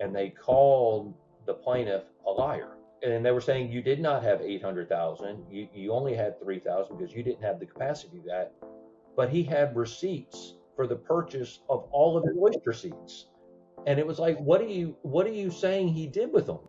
and they called the plaintiff a liar. And they were saying you did not have 800,000. You only had 3,000 because you didn't have the capacity of that. But he had receipts for the purchase of all of the oyster seeds. And it was like, what are you saying he did with them?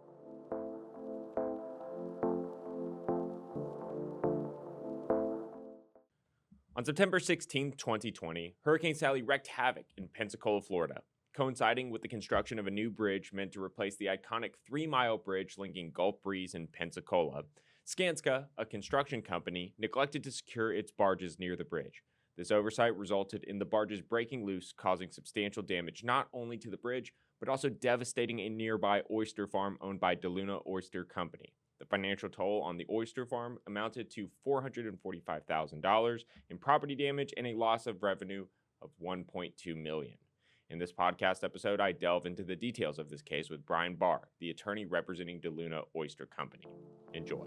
On September 16, 2020, Hurricane Sally wreaked havoc in Pensacola, Florida, coinciding with the construction of a new bridge meant to replace the iconic 3-mile bridge linking Gulf Breeze and Pensacola. Skanska, a construction company, neglected to secure its barges near the bridge. This oversight resulted in the barges breaking loose, causing substantial damage not only to the bridge, but also devastating a nearby oyster farm owned by DeLuna Oyster Company. The financial toll on the oyster farm amounted to $445,000 in property damage and a loss of revenue of $1.2 million. In this podcast episode, I delve into the details of this case with Brian Barr, the attorney representing DeLuna Oyster Company. Enjoy.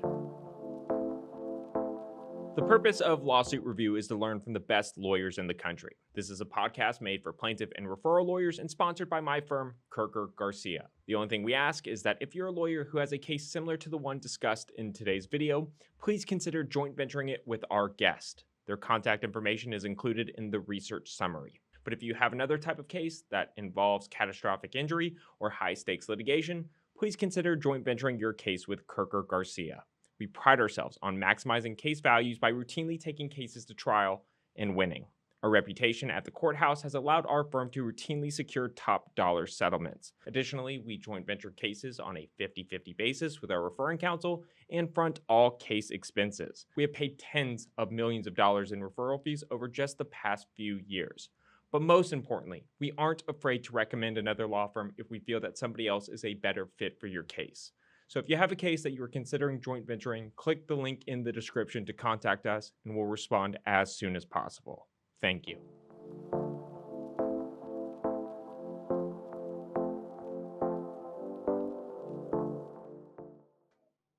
The purpose of Lawsuit Review is to learn from the best lawyers in the country. This is a podcast made for plaintiff and referral lawyers and sponsored by my firm, Kirker Garcia. The only thing we ask is that if you're a lawyer who has a case similar to the one discussed in today's video, please consider joint venturing it with our guest. Their contact information is included in the research summary. But if you have another type of case that involves catastrophic injury or high-stakes litigation, please consider joint venturing your case with Kirker Garcia. We pride ourselves on maximizing case values by routinely taking cases to trial and winning. Our reputation at the courthouse has allowed our firm to routinely secure top dollar settlements. Additionally, we joint venture cases on a 50-50 basis with our referring counsel and front all case expenses. We have paid tens of millions of dollars in referral fees over just the past few years. But most importantly, we aren't afraid to recommend another law firm if we feel that somebody else is a better fit for your case. So if you have a case that you are considering joint venturing, click the link in the description to contact us and we'll respond as soon as possible. Thank you.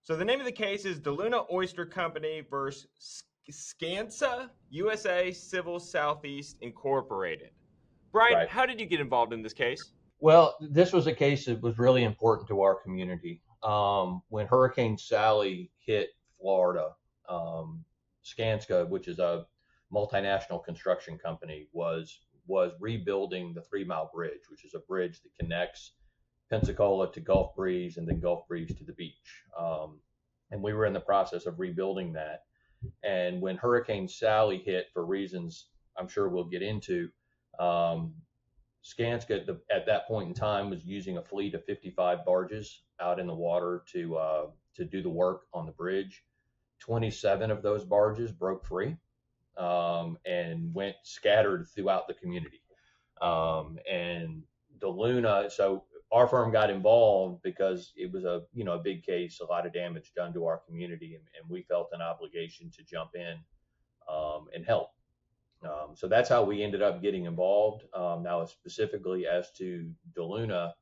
So the name of the case is DeLuna Oyster Company versus Skanska USA Civil Southeast Incorporated. Brian, Right. How did you get involved in this case? Well, this was a case that was really important to our community. When Hurricane Sally hit Florida, Skanska, which is a multinational construction company, was rebuilding the 3-mile bridge, which is a bridge that connects Pensacola to Gulf Breeze and then Gulf Breeze to the beach. And we were in the process of rebuilding that. And when Hurricane Sally hit, for reasons I'm sure we'll get into, Skanska at that point in time was using a fleet of 55 barges out in the water to do the work on the bridge. 27 of those barges broke free and went scattered throughout the community. And DeLuna, so our firm got involved because it was a big case, a lot of damage done to our community, and we felt an obligation to jump in and help. So that's how we ended up getting involved. Now, specifically as to DeLuna,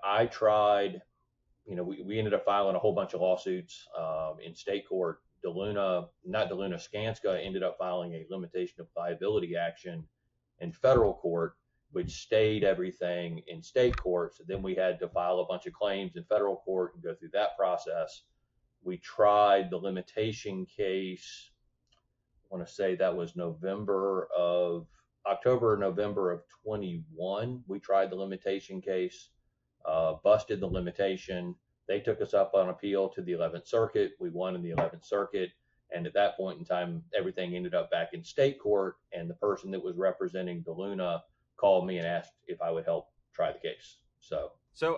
I tried, we ended up filing a whole bunch of lawsuits in state court. Skanska ended up filing a limitation of liability action in federal court, which stayed everything in state court. So then we had to file a bunch of claims in federal court and go through that process. We tried the limitation case. I want to say that was October or November of 21. We tried the limitation case, busted the limitation. They took us up on appeal to the 11th Circuit. We won in the 11th Circuit. And at that point in time, everything ended up back in state court. And the person that was representing DeLuna called me and asked if I would help try the case. So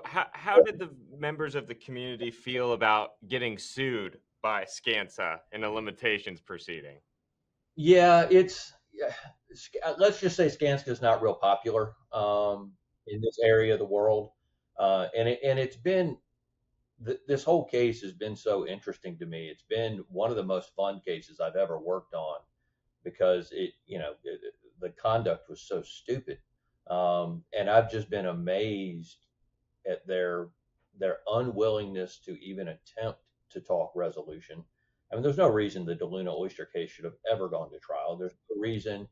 how did the members of the community feel about getting sued by Skanska in a limitations proceeding? Yeah, let's just say Skanska is not real popular in this area of the world, and it's been this whole case has been so interesting to me. It's been one of the most fun cases I've ever worked on because the conduct was so stupid, and I've just been amazed at their unwillingness to even attempt to talk resolution. I mean, there's no reason the DeLuna Oyster case should have ever gone to trial. There's no reason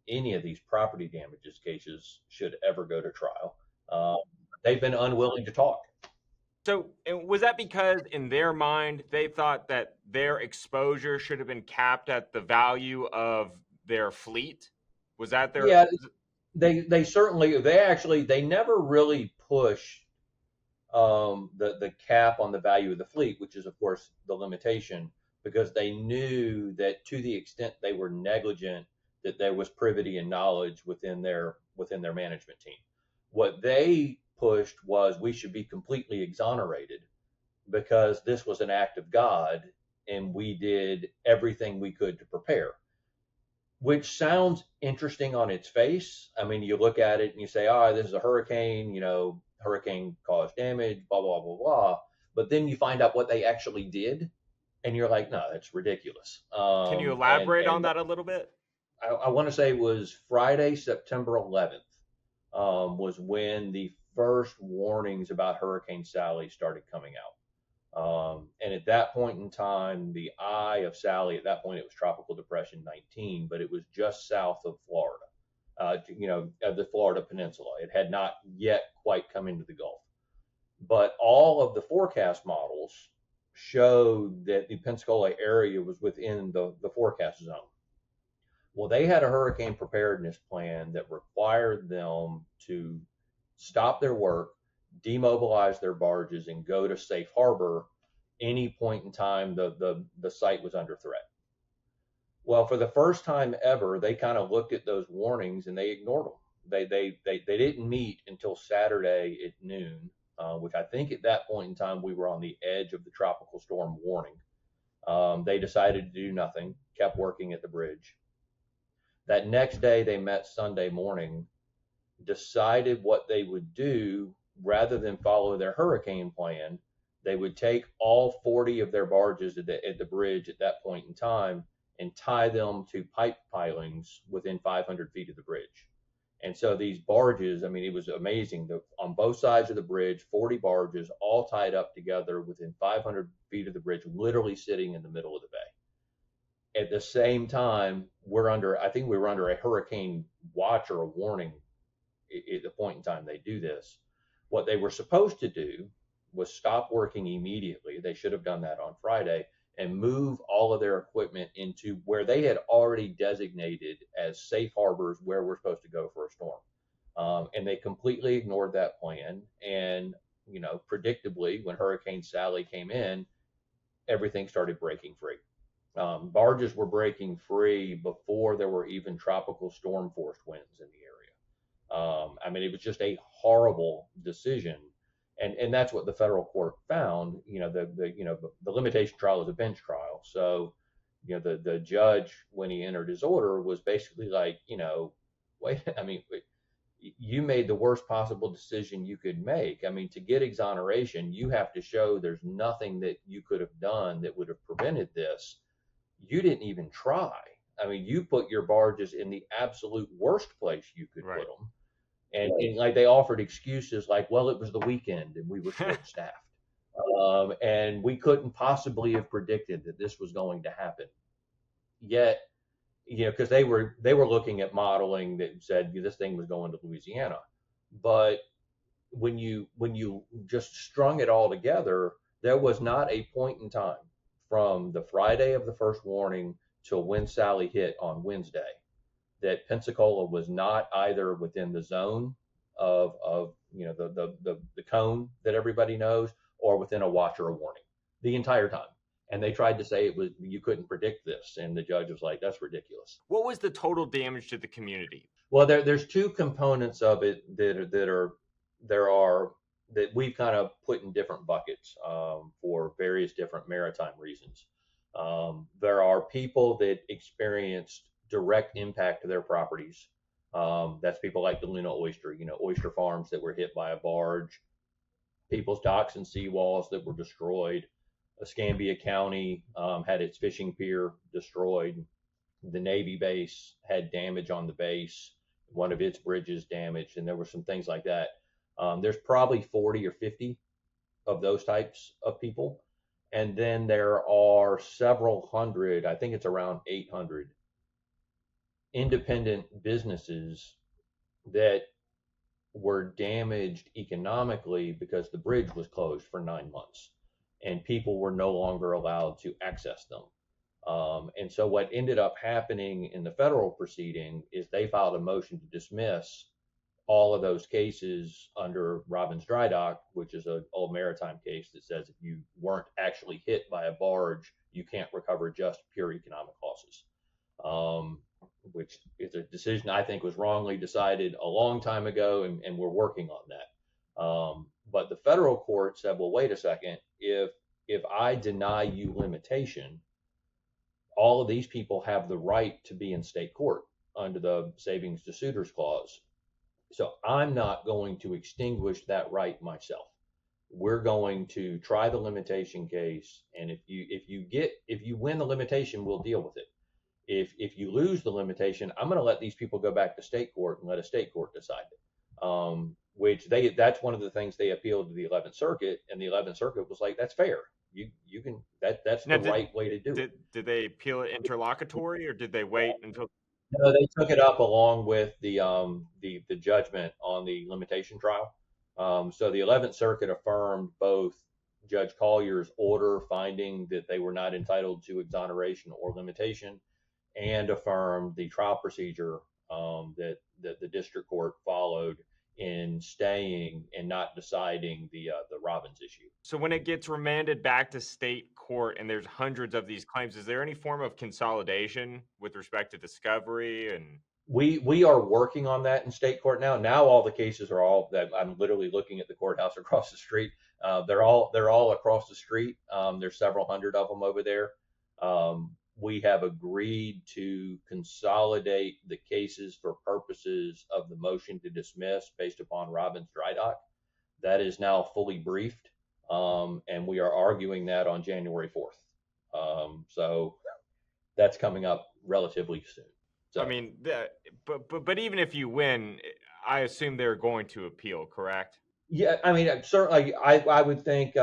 any of these property damages cases should ever go to trial. they've been unwilling to talk. So was that because in their mind, they thought that their exposure should have been capped at the value of their fleet? Was that their... Yeah, they certainly, they never really pushed the cap on the value of the fleet, which is of course the limitation, because they knew that to the extent they were negligent, that there was privity and knowledge within their management team. What they pushed was we should be completely exonerated because this was an act of God and we did everything we could to prepare, which sounds interesting on its face. I mean, you look at it and you say, oh, this is a hurricane, hurricane caused damage, blah, blah, blah, blah. But then you find out what they actually did, and you're like, no, that's ridiculous. Can you elaborate on that a little bit? I want to say it was Friday, September 11th, was when the first warnings about Hurricane Sally started coming out. And at that point in time, the eye of Sally, at that point it was Tropical Depression 19, but it was just south of Florida, of the Florida Peninsula. It had not yet quite come into the Gulf. But all of the forecast models showed that the Pensacola area was within the forecast zone. Well, they had a hurricane preparedness plan that required them to stop their work, demobilize their barges, and go to safe harbor any point in time the site was under threat. Well, for the first time ever, they kind of looked at those warnings and they ignored them. They didn't meet until Saturday at noon, which I think at that point in time we were on the edge of the tropical storm warning. They decided to do nothing, kept working at the bridge. That next day they met Sunday morning, decided what they would do. Rather than follow their hurricane plan, they would take all 40 of their barges at the bridge at that point in time and tie them to pipe pilings within 500 feet of the bridge. And so these barges, I mean, it was amazing. On both sides of the bridge, 40 barges all tied up together within 500 feet of the bridge, literally sitting in the middle of the bay. At the same time, I think we were under a hurricane watch or a warning at the point in time they do this. What they were supposed to do was stop working immediately. They should have done that on Friday and move all of their equipment into where they had already designated as safe harbors where we're supposed to go for a storm. And they completely ignored that plan. And, predictably, when Hurricane Sally came in, everything started breaking free. Barges were breaking free before there were even tropical storm force winds in the area. I mean, it was just a horrible decision. And that's what the federal court found. The limitation trial is a bench trial. So, the judge, when he entered his order, was basically like, you made the worst possible decision you could make. I mean, to get exoneration, you have to show there's nothing that you could have done that would have prevented this. You didn't even try. I mean, you put your barges in the absolute worst place you could put them. And like they offered excuses like, well, it was the weekend and we were short-staffed. And we couldn't possibly have predicted that this was going to happen. Yet, because they were looking at modeling that said this thing was going to Louisiana. But when you just strung it all together, there was not a point in time from the Friday of the first warning till when Sally hit on Wednesday that Pensacola was not either within the zone of the cone that everybody knows or within a watch or a warning the entire time. And they tried to say you couldn't predict this, and the judge was like, that's ridiculous. What was the total damage to the community? Well, there's two components of it that we've kind of put in different buckets for various different maritime reasons. There are people that experienced direct impact to their properties. That's people like DeLuna Oyster, oyster farms that were hit by a barge, people's docks and seawalls that were destroyed. Escambia County had its fishing pier destroyed. The Navy base had damage on the base. One of its bridges damaged, and there were some things like that. There's probably 40 or 50 of those types of people. And then there are several hundred, I think it's around 800 independent businesses that were damaged economically because the bridge was closed for 9 months and people were no longer allowed to access them. And so what ended up happening in the federal proceeding is they filed a motion to dismiss all of those cases under Robbins Dry Dock, which is an old maritime case that says if you weren't actually hit by a barge, you can't recover just pure economic losses, which is a decision I think was wrongly decided a long time ago, and we're working on that. But the federal court said, well, wait a second, if I deny you limitation, all of these people have the right to be in state court under the savings to suitors clause. So I'm not going to extinguish that right myself. We're going to try the limitation case, and if you win the limitation, we'll deal with it. If you lose the limitation, I'm going to let these people go back to state court and let a state court decide it. That's one of the things they appealed to the 11th Circuit, and the 11th Circuit was like, that's fair. You can that's the right way to do it. Did they appeal it interlocutory, or did they wait until? No, they took it up along with the judgment on the limitation trial. So the 11th Circuit affirmed both Judge Collier's order finding that they were not entitled to exoneration or limitation, and affirmed the trial procedure that the district court followed in staying and not deciding the Robbins issue. So when it gets remanded back to state court and there's hundreds of these claims, is there any form of consolidation with respect to discovery? And we are working on that in state court now. Now all the cases are all that I'm literally looking at the courthouse across the street. They're all across the street. There's several hundred of them over there. We have agreed to consolidate the cases for purposes of the motion to dismiss based upon Robbins Dry Dock. That is now fully briefed, and we are arguing that on January 4th. So that's coming up relatively soon. So, I mean, but even if you win, I assume they're going to appeal, correct? Yeah, I mean, certainly, I would think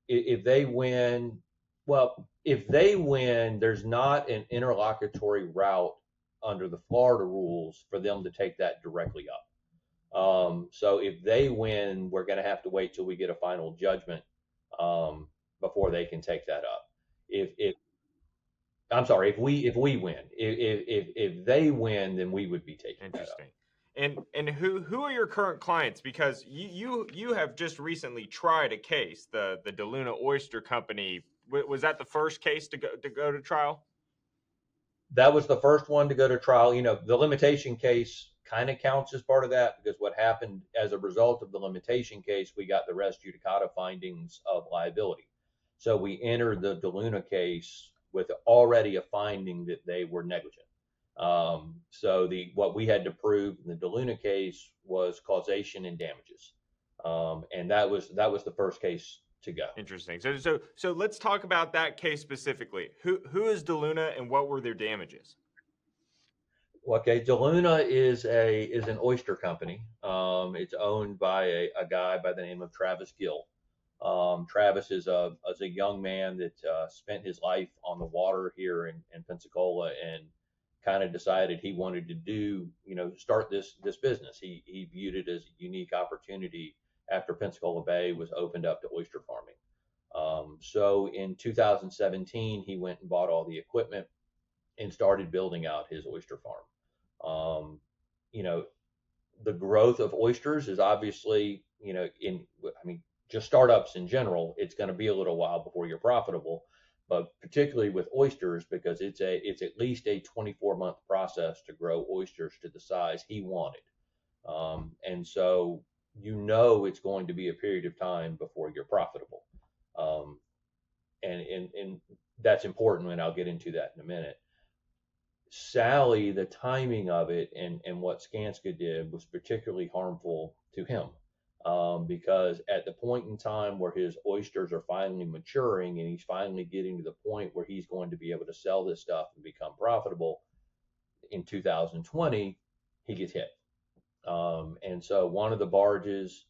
if they win, well, if they win, there's not an interlocutory route under the Florida rules for them to take that directly up. So if they win, we're going to have to wait till we get a final judgment before they can take that up. If I'm sorry, if we win, if they win, then we would be taking that up. And who are your current clients? Because you have just recently tried a case, the DeLuna Oyster Company. Was that the first case to go to trial? That was the first one to go to trial. You know, the limitation case kind of counts as part of that, because what happened as a result of the limitation case, we got the res judicata findings of liability. So we entered the DeLuna case with already a finding that they were negligent. So what we had to prove in the DeLuna case was causation and damages, and that was the first case to go. Interesting. So let's talk about that case specifically. Who is DeLuna and what were their damages? Okay, DeLuna is an oyster company. It's owned by a guy by the name of Travis Gill. Travis is a young man that spent his life on the water here in Pensacola, and kind of decided he wanted to start this business. He viewed it as a unique opportunity after Pensacola Bay was opened up to oyster farming. So in 2017, he went and bought all the equipment and started building out his oyster farm. The growth of oysters is obviously, just startups in general, it's going to be a little while before you're profitable, but particularly with oysters, because it's at least a 24-month process to grow oysters to the size he wanted. And so it's going to be a period of time before you're profitable. And that's important, and I'll get into that in a minute. Sally, the timing of it and what Skanska did was particularly harmful to him, because at the point in time where his oysters are finally maturing and he's finally getting to the point where he's going to be able to sell this stuff and become profitable in 2020, he gets hit. And so one of the barges,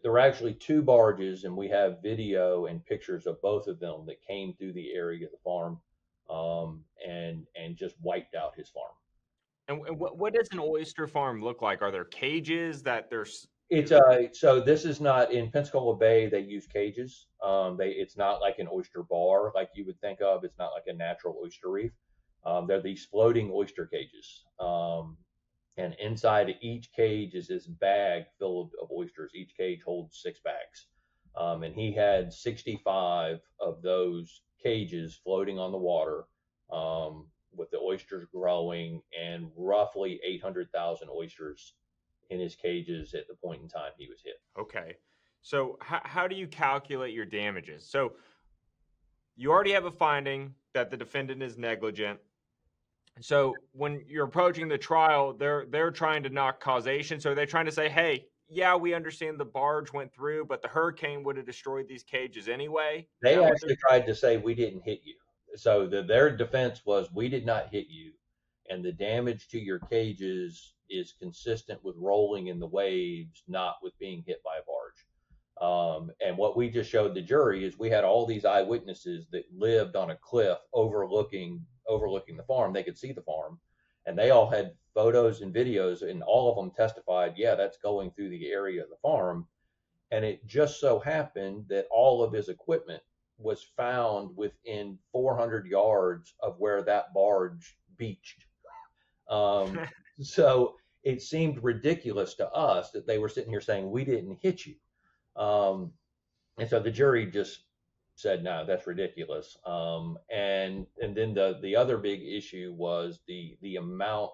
there were actually two barges, and we have video and pictures of both of them that came through the area of the farm, and just wiped out his farm. And what does an oyster farm look like? Are there cages that there's? It's so this is not in Pensacola Bay. They use cages. It's not like an oyster bar like you would think of. It's not like a natural oyster reef. They're these floating oyster cages. And inside each cage is this bag filled of oysters. Each cage holds 6 bags. And he had 65 of those cages floating on the water, with the oysters growing, and roughly 800,000 oysters in his cages at the point in time he was hit. Okay. So how do you calculate your damages? So you already have a finding that the defendant is negligent. So when you're approaching the trial, they're trying to knock causation. So they're trying to say, hey, yeah, we understand the barge went through, but the hurricane would have destroyed these cages anyway. They actually tried to say we didn't hit you. So their defense was we did not hit you, and the damage to your cages is consistent with rolling in the waves, not with being hit by a barge. And what we just showed the jury is we had all these eyewitnesses that lived on a cliff overlooking the farm. They could see the farm, and they all had photos and videos, and all of them testified, yeah, that's going through the area of the farm. And it just so happened that all of his equipment was found within 400 yards of where that barge beached. So it seemed ridiculous to us that they were sitting here saying we didn't hit you. And so the jury just said, no, that's ridiculous. And then the other big issue was the amount.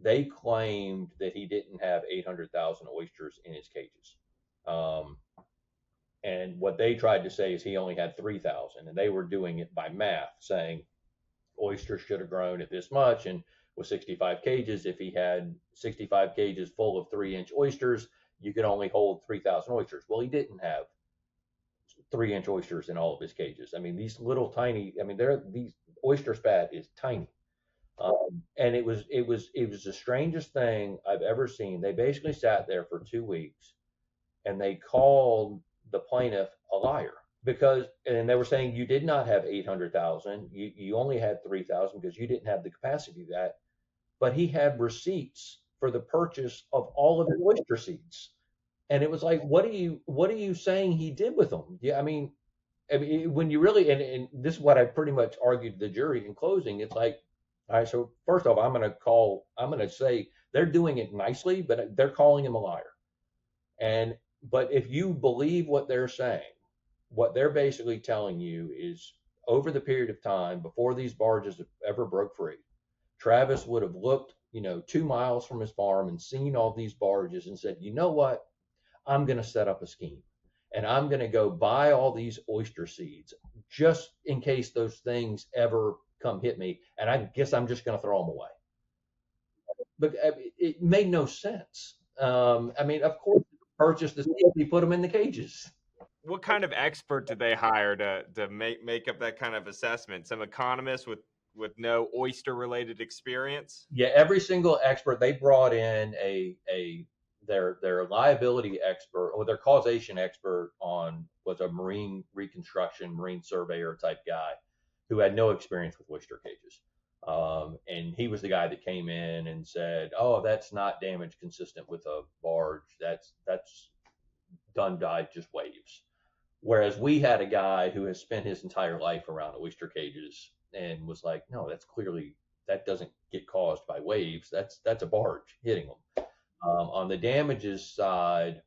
They claimed that he didn't have 800,000 oysters in his cages. And what they tried to say is he only had 3,000, and they were doing it by math, saying oysters should have grown at this much. And with 65 cages, if he had 65 cages full of 3-inch oysters, you could only hold 3,000 oysters. Well, he didn't have 3-inch oysters in all of his cages. I mean, these little tiny, these oyster spat is tiny. And it was the strangest thing I've ever seen. They basically sat there for 2 weeks, and they called the plaintiff a liar, and they were saying you did not have 800,000. You only had 3,000 because you didn't have the capacity of that. But he had receipts for the purchase of all of his oyster seeds. And it was like, what are you saying he did with them? Yeah, I mean, when you really, and this is what I pretty much argued to the jury in closing. It's like, all right, so first off, I'm going to say they're doing it nicely, but they're calling him a liar. But if you believe what they're saying, what they're basically telling you is over the period of time before these barges ever broke free, Travis would have looked, 2 miles from his farm and seen all these barges and said, you know what? I'm going to set up a scheme, and I'm going to go buy all these oyster seeds just in case those things ever come hit me. And I guess I'm just going to throw them away. But it made no sense. Of course, purchase the seeds, he put them in the cages. What kind of expert did they hire to make up that kind of assessment? Some economist with no oyster related experience? Yeah, every single expert they brought in their liability expert or their causation expert was a marine reconstruction, marine surveyor type guy who had no experience with oyster cages. And he was the guy that came in and said, oh, that's not damage consistent with a barge. That's done by just waves. Whereas we had a guy who has spent his entire life around oyster cages and was like, no, that doesn't get caused by waves. That's a barge hitting them. On the damages side,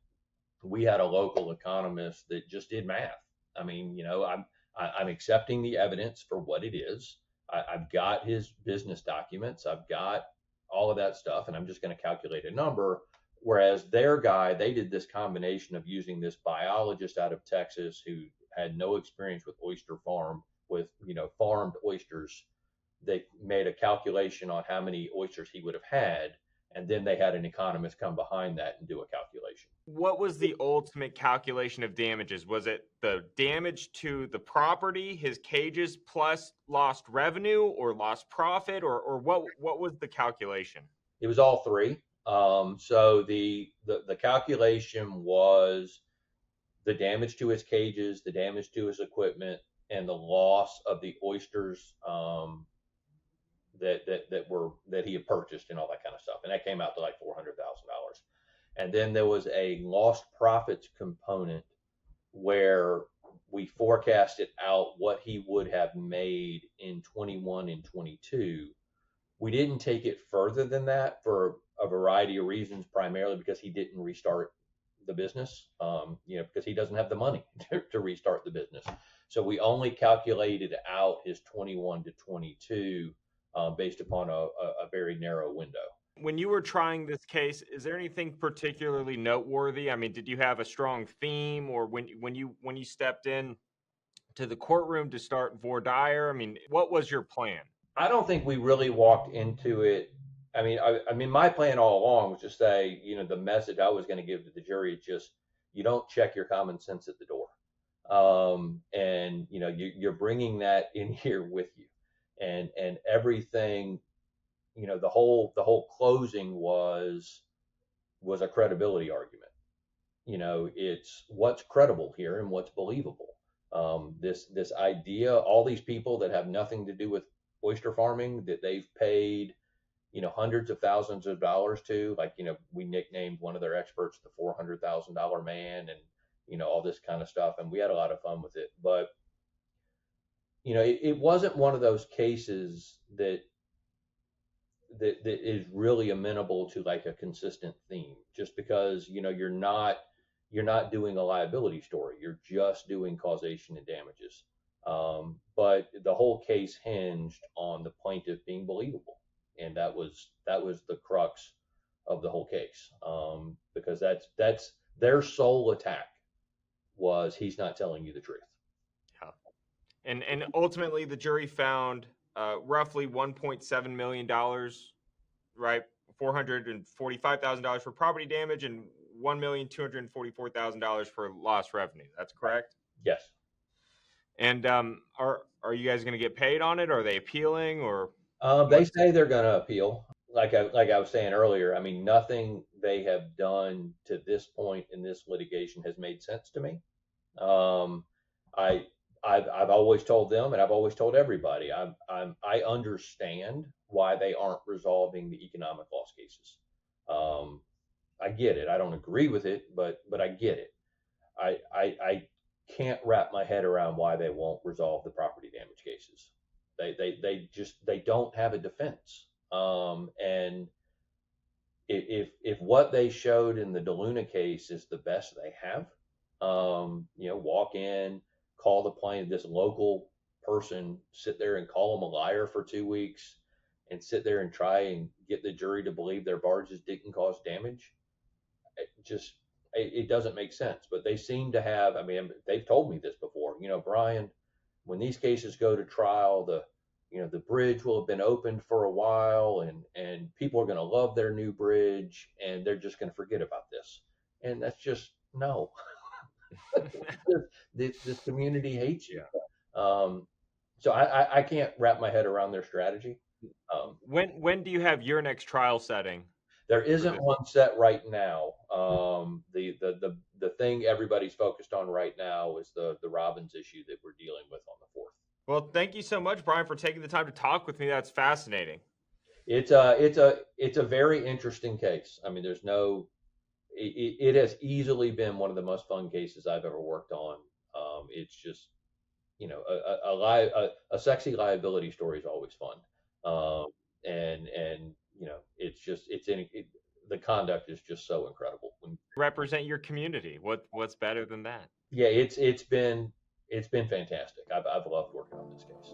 we had a local economist that just did math. I'm accepting the evidence for what it is. I've got his business documents. I've got all of that stuff, and I'm just going to calculate a number. Whereas their guy, they did this combination of using this biologist out of Texas who had no experience with oyster farmed oysters. They made a calculation on how many oysters he would have had, and then they had an economist come behind that and do a calculation. What was the ultimate calculation of damages? Was it the damage to the property, his cages, plus lost revenue or lost profit, or what was the calculation? It was all three. So the calculation was the damage to his cages, the damage to his equipment, and the loss of the oysters, that he had purchased and all that kind of stuff, and that came out to like $400,000. And then there was a lost profits component where we forecasted out what he would have made in 21 and 22. We didn't take it further than that for a variety of reasons, primarily because he didn't restart the business, because he doesn't have the money to restart the business. So we only calculated out his 21 to 22 based upon a very narrow window. When you were trying this case, is there anything particularly noteworthy? I mean, did you have a strong theme, or when you stepped in to the courtroom to start voir dire? I mean, what was your plan? I don't think we really walked into it. I mean, my plan all along was to say, the message I was going to give to the jury is just, you don't check your common sense at the door. And you're bringing that in here with you, and everything, the whole closing was a credibility argument. It's what's credible here and what's believable. This idea, all these people that have nothing to do with oyster farming that they've paid, hundreds of thousands of dollars to, like, we nicknamed one of their experts the $400,000 man, and all this kind of stuff, and we had a lot of fun with it. But it wasn't one of those cases that is really amenable to like a consistent theme, just because you're not doing a liability story, you're just doing causation and damages. But the whole case hinged on the plaintiff being believable, and that was the crux of the whole case, because that's their sole attack was he's not telling you the truth. Yeah. And ultimately the jury found roughly $1.7 million, right? $445,000 for property damage and $1,244,000 for lost revenue. That's correct? Yes. And are you guys going to get paid on it? Are they appealing, or? They say they're going to appeal. Like I was saying earlier, I mean, nothing they have done to this point in this litigation has made sense to me. I've always told them, and I've always told everybody, I understand why they aren't resolving the economic loss cases. I get it. I don't agree with it, but I get it. I can't wrap my head around why they won't resolve the property damage cases. They don't have a defense. And if what they showed in the DeLuna case is the best they have, walk in, call the plaintiff, this local person, sit there and call them a liar for 2 weeks, and sit there and try and get the jury to believe their barges didn't cause damage, it doesn't make sense. But they seem to have, I mean, they've told me this before, Brian, when these cases go to trial, the bridge will have been opened for a while, and people are going to love their new bridge, and they're just going to forget about this. And that's just, no. This community hates you. So I can't wrap my head around their strategy. When do you have your next trial setting? There isn't one set right now. The thing everybody's focused on right now is the Robbins issue that we're dealing with on the 4th. Well, thank you so much, Brian, for taking the time to talk with me. That's fascinating. It's a very interesting case. I mean, it has easily been one of the most fun cases I've ever worked on. It's just, a sexy liability story is always fun. And the conduct is just so incredible. Represent your community. What's better than that? Yeah, it's been fantastic. I've loved working on this case.